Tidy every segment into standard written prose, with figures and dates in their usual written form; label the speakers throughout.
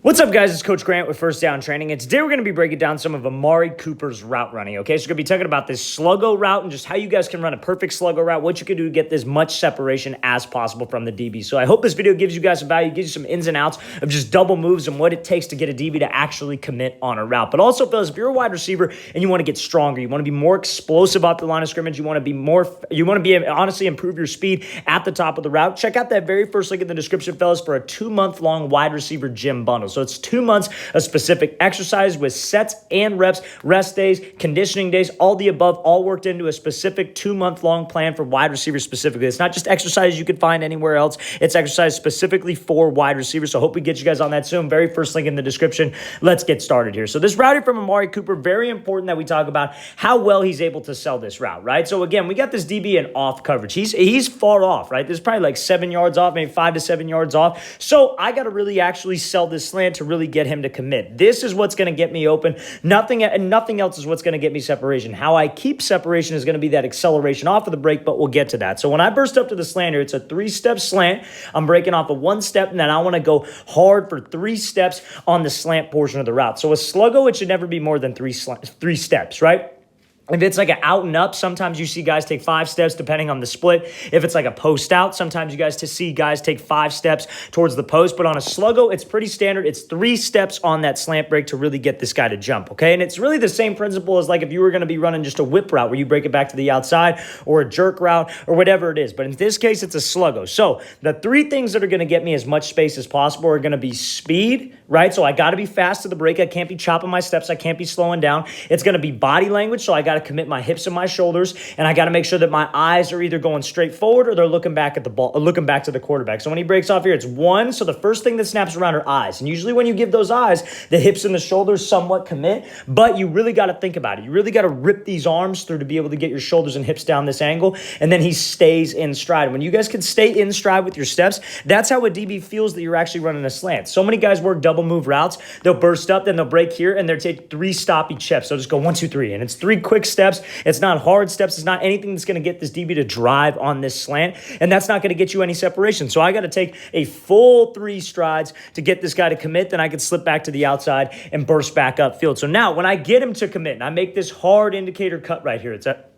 Speaker 1: What's up, guys? It's Coach Grant with First Down Training, and today we're going to be breaking down some of AMARI Cooper's route running, okay? So we're going to be talking about this sluggo route and just how you guys can run a perfect sluggo route, what you can do to get as much separation as possible from the DB. So I hope this video gives you guys some value, gives you some ins and outs of just double moves and what it takes to get a DB to actually commit on a route. But also, fellas, if you're a wide receiver and you want to get stronger, you want to be more explosive off the line of scrimmage, you want to honestly improve your speed at the top of the route, check out that very first link in the description, fellas, for a 2-month-long wide receiver gym bundle. So it's 2 months of specific exercise with sets and reps, rest days, conditioning days, all the above, all worked into a specific 2-month-long plan for wide receivers specifically. It's not just exercise you could find anywhere else. It's exercise specifically for wide receivers. So I hope we get you guys on that soon. Very first link in the description. Let's get started here. So this route here from AMARI Cooper, very important that we talk about how well he's able to sell this route, right? So again, we got this DB in off coverage. He's far off, right? This is probably like 7 yards off, maybe 5 to 7 yards off. So I got to really actually sell this slant to really get him to commit. This is what's going to get me open. Nothing else is what's going to get me separation. How I keep separation is going to be that acceleration off of the break, but we'll get to that. So when I burst up to the slant here, it's a 3-step slant. I'm breaking off of 1 step, and then I want to go hard for 3 steps on the slant portion of the route. So a sluggo, it should never be more than 3 steps, right? If it's like an out and up, sometimes you see guys take 5 steps depending on the split. If it's like a post out, sometimes you guys see guys take 5 steps towards the post. But on a sluggo, it's pretty standard. It's 3 steps on that slant break to really get this guy to jump, okay? And it's really the same principle as like if you were going to be running just a whip route where you break it back to the outside or a jerk route or whatever it is. But in this case, it's a sluggo. So the 3 things that are going to get me as much space as possible are going to be speed, right? So I got to be fast to the break. I can't be chopping my steps. I can't be slowing down. It's going to be body language. So I got to commit my hips and my shoulders, and I got to make sure that my eyes are either going straight forward or they're looking back at the ball, or looking back to the quarterback. So when he breaks off here, it's 1. So the first thing that snaps around are eyes. And usually when you give those eyes, the hips and the shoulders somewhat commit, but you really got to think about it. You really got to rip these arms through to be able to get your shoulders and hips down this angle, and then he stays in stride. When you guys can stay in stride with your steps, that's how a DB feels that you're actually running a slant. So many guys work double move routes. They'll burst up, then they'll break here, and they'll take 3 stoppy steps. So just go 1, 2, 3, and it's 3 quick steps. It's not hard steps. It's not anything that's going to get this DB to drive on this slant, and that's not going to get you any separation. So I got to take a full 3 strides to get this guy to commit. Then I can slip back to the outside and burst back upfield. So now when I get him to commit, and I make this hard indicator cut right here, it's at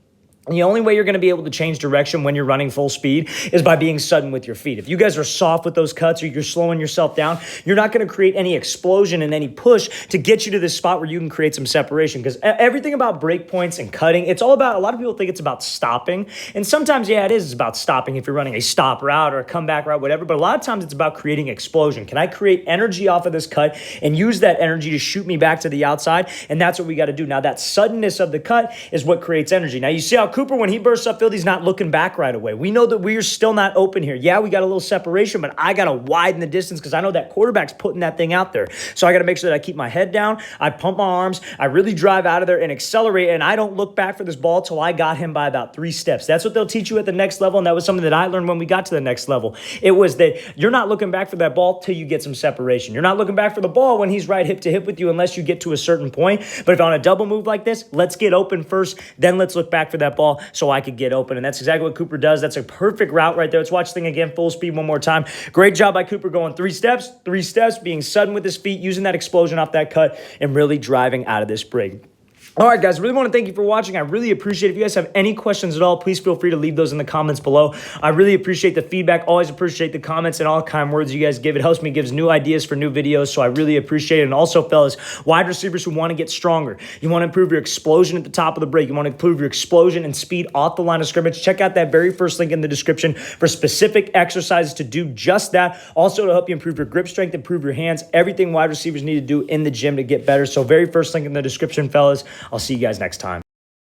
Speaker 1: the only way you're going to be able to change direction when you're running full speed is by being sudden with your feet. If you guys are soft with those cuts or you're slowing yourself down, you're not going to create any explosion and any push to get you to this spot where you can create some separation. Because everything about break points and cutting, it's all about, a lot of people think it's about stopping. And sometimes, yeah, it is about stopping if you're running a stop route or a comeback route, whatever. But a lot of times it's about creating explosion. Can I create energy off of this cut and use that energy to shoot me back to the outside? And that's what we got to do. Now, that suddenness of the cut is what creates energy. Now, you see how Cooper, when he bursts upfield, he's not looking back right away. We know that we're still not open here. Yeah, we got a little separation, but I got to widen the distance because I know that quarterback's putting that thing out there. So I got to make sure that I keep my head down, I pump my arms, I really drive out of there and accelerate, and I don't look back for this ball till I got him by about 3 steps. That's what they'll teach you at the next level, and that was something that I learned when we got to the next level. It was that you're not looking back for that ball till you get some separation. You're not looking back for the ball when he's right hip to hip with you unless you get to a certain point. But if on a double move like this, let's get open first, then let's look back for that ball so I could get open. And that's exactly what Cooper does. That's a perfect route right there. Let's watch the thing again, full speed one more time. Great job by Cooper going 3 steps, being sudden with his feet, using that explosion off that cut, and really driving out of this break. All right, guys, really want to thank you for watching. I really appreciate it. If you guys have any questions at all, please feel free to leave those in the comments below. I really appreciate the feedback. Always appreciate the comments and all kind words you guys give. It helps me, gives new ideas for new videos, so I really appreciate it. And also, fellas, wide receivers who want to get stronger. You want to improve your explosion at the top of the break. You want to improve your explosion and speed off the line of scrimmage. Check out that very first link in the description for specific exercises to do just that. Also, to help you improve your grip strength, improve your hands, everything wide receivers need to do in the gym to get better. So very first link in the description, fellas. I'll see you guys next time.